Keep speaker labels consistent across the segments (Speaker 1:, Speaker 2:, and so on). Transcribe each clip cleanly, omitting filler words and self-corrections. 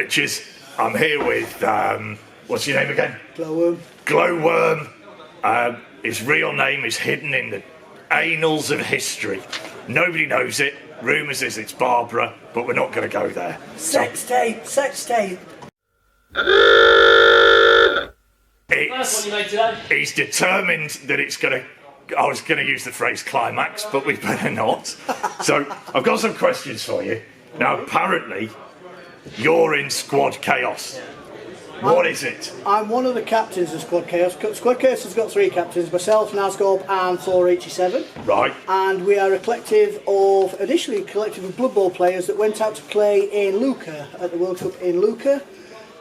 Speaker 1: bitches. I'm here with, what's your name again?
Speaker 2: Glowworm.
Speaker 1: Glowworm. His real name is hidden in the annals of history. Nobody knows it. Rumours is it's Barbara, but we're not going to go there.
Speaker 2: Sex tape.
Speaker 1: He's determined that it's going to... I was going to use the phrase climax, but we better not. So, I've got some questions for you. Now, apparently, you're in Squad Chaos. What is it?
Speaker 2: I'm one of the captains of Squad Chaos. Squad Chaos has got 3 captains, myself, Nazgob and 487.
Speaker 1: Right.
Speaker 2: And we are initially a collective of Blood Bowl players that went out to play in Lucca, at the World Cup in Lucca.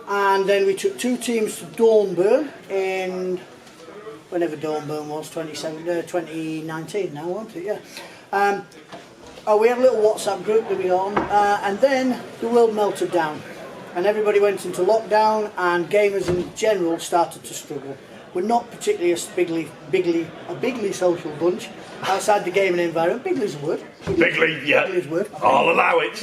Speaker 2: And then we took 2 teams to Dornbirn in... whenever Dornbirn was, 2019 now, wasn't it? Yeah. We had a little WhatsApp group that we were on, and then the world melted down, and everybody went into lockdown, and gamers in general started to struggle. We're not particularly a bigly social bunch outside the gaming environment. Bigly's a word.
Speaker 1: Bigly, yeah.
Speaker 2: Bigly's a word.
Speaker 1: I'll allow it.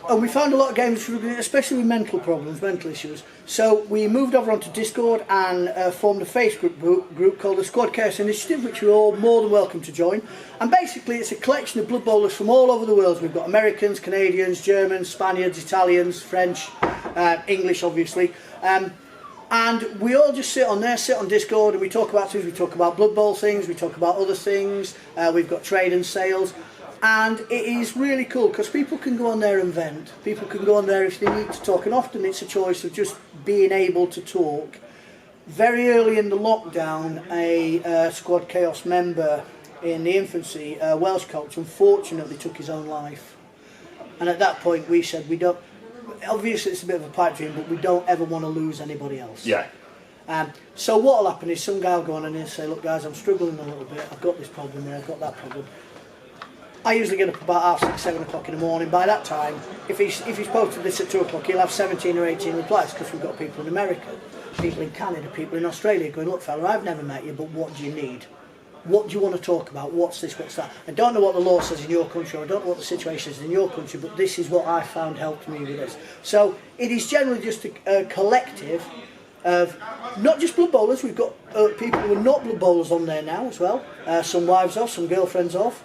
Speaker 2: And we found a lot of gamers struggling, especially with mental problems, mental issues. So we moved over onto Discord and formed a Facebook group called the Squad Chaos Initiative, which you're all more than welcome to join. And basically it's a collection of Blood Bowlers from all over the world. We've got Americans, Canadians, Germans, Spaniards, Italians, French, English obviously. And we all just sit on Discord, and we talk about things. We talk about Blood Bowl things, we talk about other things. We've got trade and sales. And it is really cool because people can go on there and vent. People can go on there if they need to talk, and often it's a choice of just being able to talk. Very early in the lockdown, a Squad Chaos member in the infancy, a Welsh coach, unfortunately took his own life. And at that point we said, we don't, obviously it's a bit of a pipe dream, but we don't ever want to lose anybody else.
Speaker 1: Yeah.
Speaker 2: So what will happen is some guy will go on and he'll say, look guys, I'm struggling a little bit, I've got this problem there, I've got that problem. I usually get up about 6:30, 7 o'clock in the morning. By that time, if he's posted this at 2 o'clock, he'll have 17 or 18 replies, because we've got people in America, people in Canada, people in Australia going, look fella, I've never met you, but what do you need? What do you want to talk about? What's this, what's that? I don't know what the law says in your country, or I don't know what the situation is in your country, but this is what I found helped me with this. So it is generally just a collective of not just Blood Bowlers. We've got people who are not Blood Bowlers on there now as well, some wives off, some girlfriends off.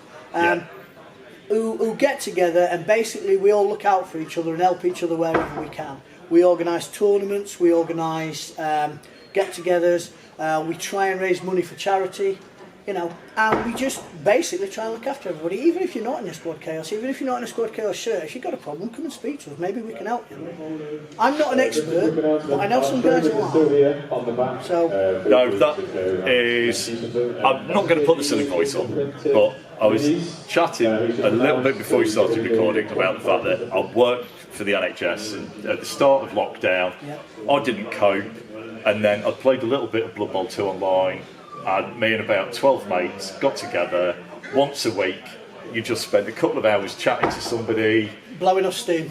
Speaker 2: Who get together, and basically we all look out for each other and help each other wherever we can. We organise tournaments, we organise get-togethers, we try and raise money for charity, you know, and we just basically try and look after everybody. Even if you're not in a Squad Chaos, even if you're not in a Squad Chaos shirt, if you've got a problem, come and speak to us, maybe we can help you. I'm not an expert, but I know some guys who are. So,
Speaker 1: no, that is... I'm not going to put the silly voice on, but I was chatting a little bit before we started recording about the fact that I worked for the NHS, and at the start of lockdown, I didn't cope, and then I played a little bit of Blood Bowl 2 online, and me and about 12 mates got together once a week. You just spent a couple of hours chatting to somebody,
Speaker 2: blowing off steam,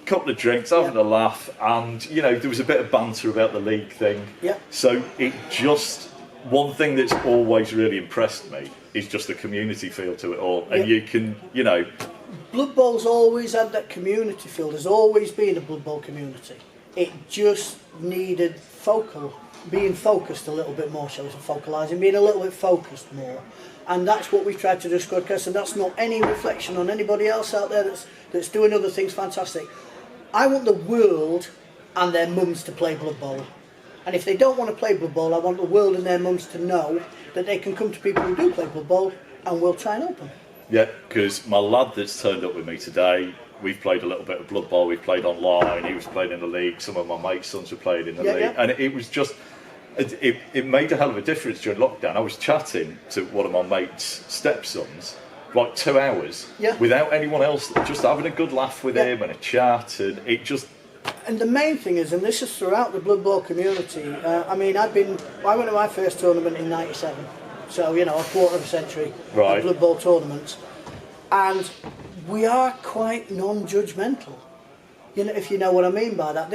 Speaker 1: couple of drinks, having a laugh, and you know, there was a bit of banter about the league thing. So it just... one thing that's always really impressed me is just the community feel to it all, and you can, you know...
Speaker 2: Blood Bowl's always had that community feel. There's always been a Blood Bowl community. It just needed being focused a little bit more, shall we say, focalising, being a little bit focused more. And that's what we've tried to do, Squad Chaos, and that's not any reflection on anybody else out there that's doing other things fantastic. I want the world and their mums to play Blood Bowl. And if they don't want to play Blood Bowl, I want the world and their mums to know that they can come to people who do play Blood Bowl, and we'll try and help them.
Speaker 1: Yeah, because my lad that's turned up with me today, we've played a little bit of Blood Bowl, we've played online, he was playing in the league, some of my mates' sons were playing in the league, and it was just, it made a hell of a difference during lockdown. I was chatting to one of my mates' stepsons, like 2 hours, without anyone else, just having a good laugh with him and a chat, and it just...
Speaker 2: And the main thing is, and this is throughout the Blood Bowl community, I mean, I went to my first tournament in '97, so, you know, a quarter of a century of Blood Bowl tournaments, and we are quite non-judgmental, you know, if you know what I mean by that.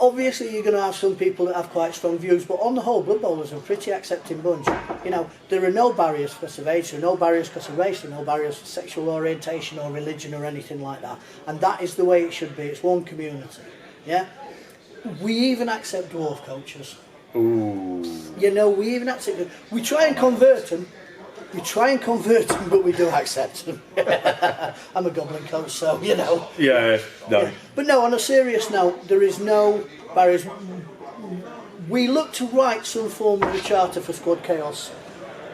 Speaker 2: obviously you're going to have some people that have quite strong views, but on the whole, Blood Bowlers are a pretty accepting bunch. You know, there are no barriers because of age, there are no barriers because of race, there are no barriers for sexual orientation or religion or anything like that. And that is the way it should be. It's one community. Yeah. We even accept dwarf coaches.
Speaker 1: Ooh.
Speaker 2: You know, we even accept them. We try and convert them. But we do accept them. I'm a goblin coach, so you know.
Speaker 1: Yeah, no.
Speaker 2: Yeah. But no, on a serious note, there is no barriers. We looked to write some form of a charter for Squad Chaos,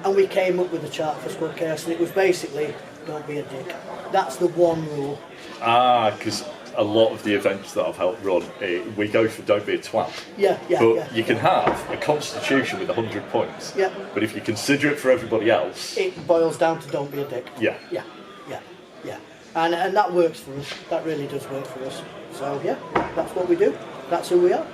Speaker 2: and we came up with a charter for Squad Chaos, and it was basically, don't be a dick. That's the one rule.
Speaker 1: Because a lot of the events that I've helped run, we go for don't be a twat.
Speaker 2: But
Speaker 1: you can have a constitution with 100 points.
Speaker 2: Yeah.
Speaker 1: But if you consider it for everybody else,
Speaker 2: it boils down to don't be a dick.
Speaker 1: Yeah.
Speaker 2: And that works for us. That really does work for us. So yeah, that's what we do. That's who we are.